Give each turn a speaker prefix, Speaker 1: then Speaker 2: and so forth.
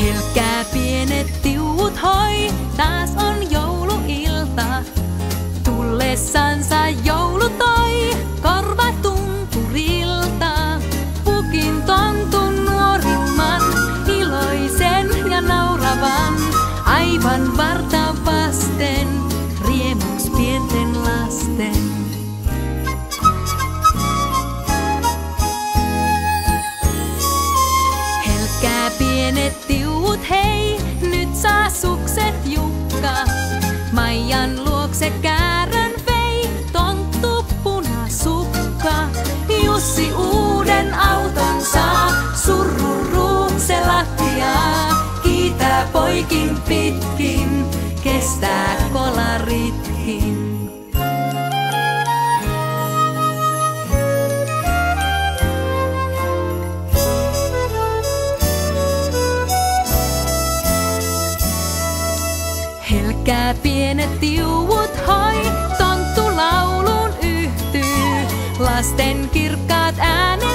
Speaker 1: Helkkää pienet tiuut hoi, taas on jouluilta. Tullessansa joulu toi korva tunturilta. Pukin tontun nuorimman, iloisen ja nauravan. Aivan varta vasten, riemuks pienten lasten. Helkkää pienet tiuut hei, nyt saa sukset Jukka. Maijan luokse käärön vei, tonttu punasukka. Jussi uuden auton saa, surruruu se lattiaa. Kiitää poikin pitkin, kestää kolaritkin. Helkkää pienet tiuut hoi, tonttu lauluun yhtyy. Lasten kirkkaat äänet